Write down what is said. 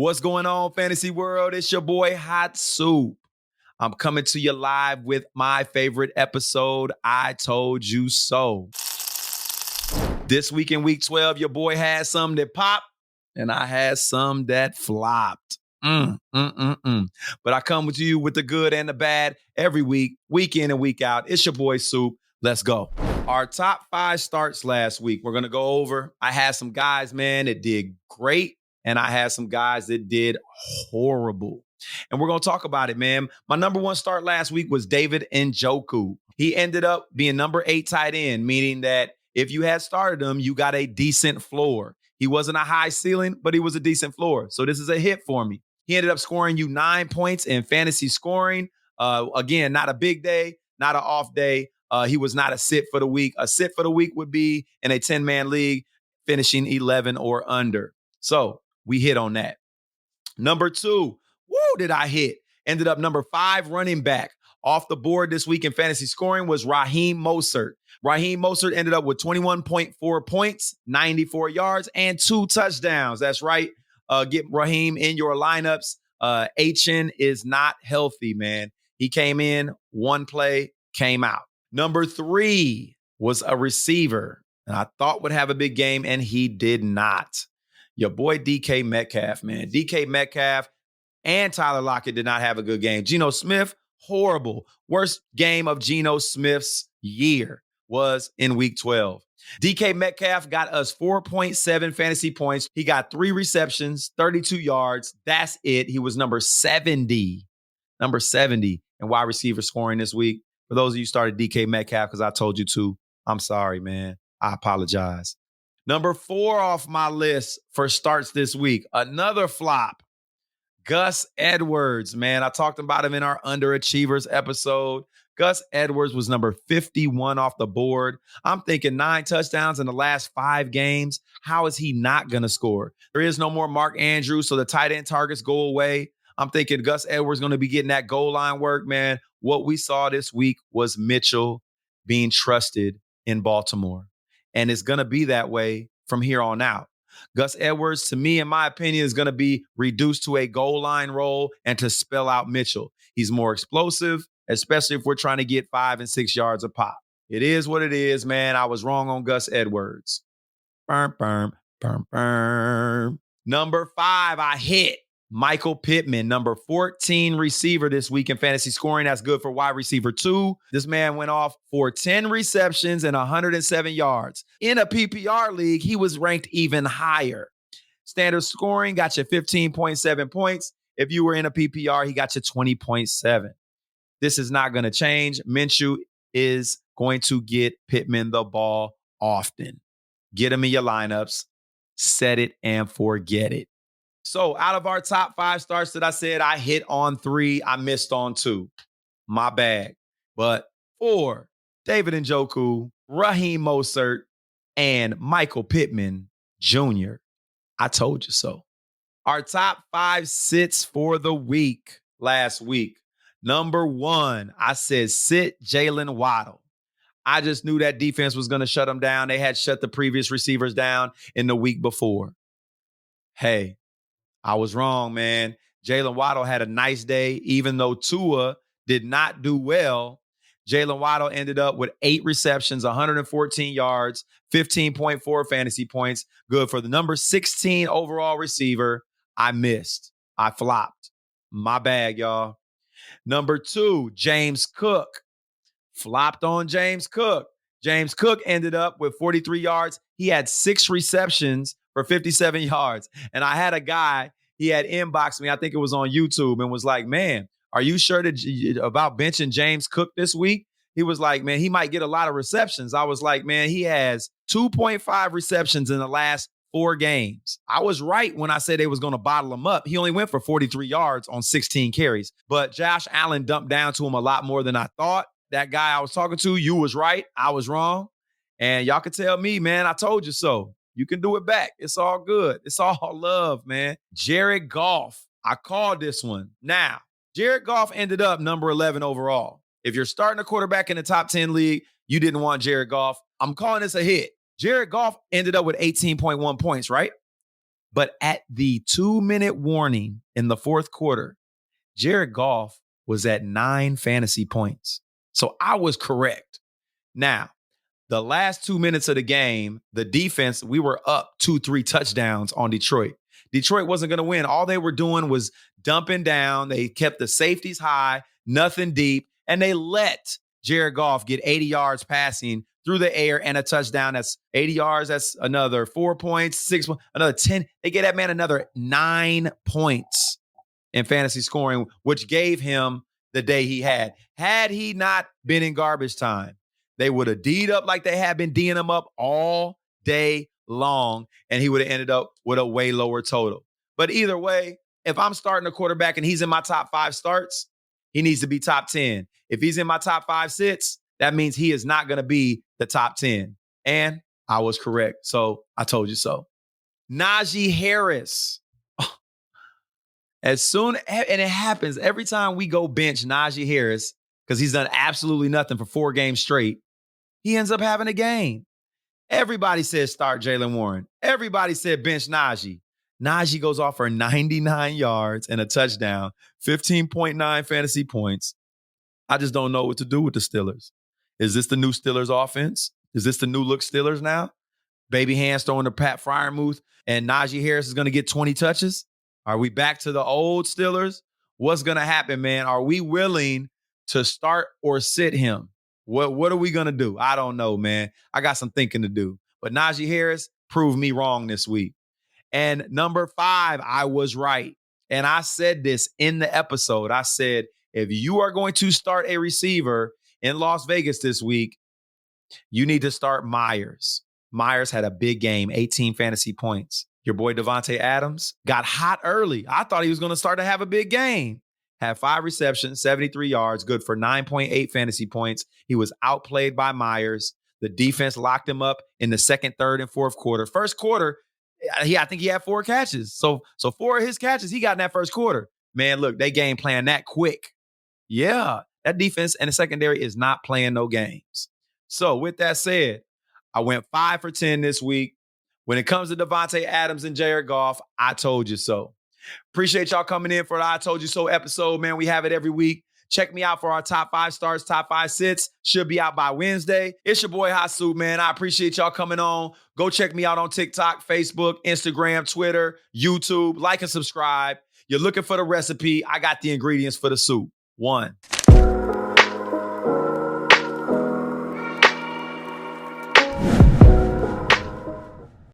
What's going on, fantasy world? It's your boy Hot Soup. I'm coming to you live with my favorite episode, I Told You So. This week in week 12, your boy had some that popped and I had some that flopped. But I come to you with the good and the bad every week, week in and week out. It's your boy Soup. Let's go. Our top 5 starts last week, we're going to go over. I had some guys, man, that did great. And I had some guys that did horrible. And we're going to talk about it, man. My number 1 start last week was Davidnjoku. He ended up being number 8 tight end, meaning that if you had started him, you got a decent floor. He wasn't a high ceiling, but he was a decent floor. So this is a hit for me. He ended up scoring you 9 points in fantasy scoring. Again, not a big day, not an off day. He was not a sit for the week. A sit for the week would be in a 10-man league, finishing 11 or under. So we hit on that. Number 2, did I hit? Ended up number 5 running back. Off the board this week in fantasy scoring was Raheem Mostert. Raheem Mostert ended up with 21.4 points, 94 yards, and 2 touchdowns. That's right. Get Raheem in your lineups. HN is not healthy, man. He came in, 1 play, came out. Number 3 was a receiver, and I thought would have a big game, and he did not. Your boy DK Metcalf, man. DK Metcalf and Tyler Lockett did not have a good game. Geno Smith, horrible. Worst game of Geno Smith's year was in week 12. DK Metcalf got us 4.7 fantasy points. He got 3 receptions, 32 yards. That's it. He was number 70 in wide receiver scoring this week. For those of you who started DK Metcalf because I told you to, I'm sorry, man. I apologize. Number 4 off my list for starts this week, another flop. Gus Edwards, man. I talked about him in our Underachievers episode. Gus Edwards was number 51 off the board. I'm thinking 9 touchdowns in the last 5 games. How is he not going to score? There is no more Mark Andrews, so the tight end targets go away. I'm thinking Gus Edwards going to be getting that goal line work, man. What we saw this week was Mitchell being trusted in Baltimore. And it's going to be that way from here on out. Gus Edwards, to me, in my opinion, is going to be reduced to a goal line role and to spell out Mitchell. He's more explosive, especially if we're trying to get 5 and 6 yards a pop. It is what it is, man. I was wrong on Gus Edwards. Number 5, I hit. Michael Pittman, number 14 receiver this week in fantasy scoring. That's good for wide receiver 2. This man went off for 10 receptions and 107 yards. In a PPR league, he was ranked even higher. Standard scoring got you 15.7 points. If you were in a PPR, he got you 20.7. This is not going to change. Minshew is going to get Pittman the ball often. Get him in your lineups. Set it and forget it. So out of our top 5 starts that I said, I hit on 3. I missed on 2. My bad. But 4, Davidnjoku, Raheem Mostert, and Michael Pittman Jr. I told you so. Our top 5 sits for the week last week. Number 1, I said sit Jaylen Waddle. I just knew that defense was going to shut them down. They had shut the previous receivers down in the week before. Hey, I was wrong, man. Jaylen Waddle had a nice day, even though Tua did not do well. Jaylen Waddle ended up with 8 receptions, 114 yards, 15.4 fantasy points. Good for the number 16 overall receiver. I missed. I flopped. My bad, y'all. Number 2, James Cook. Flopped on James Cook. James Cook ended up with 43 yards. He had 6 receptions for 57 yards. And I had a guy, he had inboxed me, I think it was on YouTube, and was like, man, are you sure about benching James Cook this week? He was like, man, he might get a lot of receptions. I was like, man, he has 2.5 receptions in the last 4 games. I was right when I said they was going to bottle him up. He only went for 43 yards on 16 carries. But Josh Allen dumped down to him a lot more than I thought. That guy I was talking to, you was right. I was wrong. And y'all can tell me, man, I told you so. You can do it back. It's all good. It's all love, man. Jared Goff. I called this one. Now, Jared Goff ended up number 11 overall. If you're starting a quarterback in the top 10 league, you didn't want Jared Goff. I'm calling this a hit. Jared Goff ended up with 18.1 points, right? But at the 2-minute warning in the fourth quarter, Jared Goff was at 9 fantasy points. So I was correct. Now, the last 2 minutes of the game, the defense, we were up 2-3 touchdowns on Detroit. Detroit wasn't going to win. All they were doing was dumping down. They kept the safeties high, nothing deep, and they let Jared Goff get 80 yards passing through the air and a touchdown. That's 80 yards. That's another 4 points, 6 points, another 10. They gave that man another 9 points in fantasy scoring, which gave him the day he had. Had he not been in garbage time, they would have D'd up like they had been D'ing him up all day long, and he would have ended up with a way lower total. But either way, if I'm starting a quarterback and he's in my top 5 starts, he needs to be top 10. If he's in my top 5 sits, that means he is not going to be the top 10. And I was correct. So I told you so. Najee Harris. And it happens every time we go bench Najee Harris, because he's done absolutely nothing for 4 games straight, he ends up having a game. Everybody said start Jaylen Warren. Everybody said bench Najee. Najee goes off for 99 yards and a touchdown, 15.9 fantasy points. I just don't know what to do with the Steelers. Is this the new Steelers offense? Is this the new look Steelers now? Baby hands throwing to Pat Freiermuth and Najee Harris is going to get 20 touches? Are we back to the old Steelers? What's going to happen, man? Are we willing to start or sit him? What are we going to do? I don't know, man. I got some thinking to do. But Najee Harris proved me wrong this week. And number 5, I was right. And I said this in the episode. I said, if you are going to start a receiver in Las Vegas this week, you need to start Myers. Myers had a big game, 18 fantasy points. Your boy Davante Adams got hot early. I thought he was going to start to have a big game. Had 5 receptions, 73 yards, good for 9.8 fantasy points. He was outplayed by Myers. The defense locked him up in the second, third, and fourth quarter. First quarter, I think he had 4 catches. So 4 of his catches he got in that first quarter. Man, look, they game plan that quick. Yeah, that defense and the secondary is not playing no games. So with that said, I went 5 for 10 this week. When it comes to Davante Adams and Jared Goff, I told you so. Appreciate y'all coming in for the I Told You So episode, man. We have it every week. Check me out for our top 5 starts, top 5 sits. Should be out by Wednesday. It's your boy Hot Soup, man. I appreciate y'all coming on. Go check me out on TikTok, Facebook, Instagram, Twitter, YouTube. Like and subscribe. You're looking for the recipe. I got the ingredients for the soup. 1.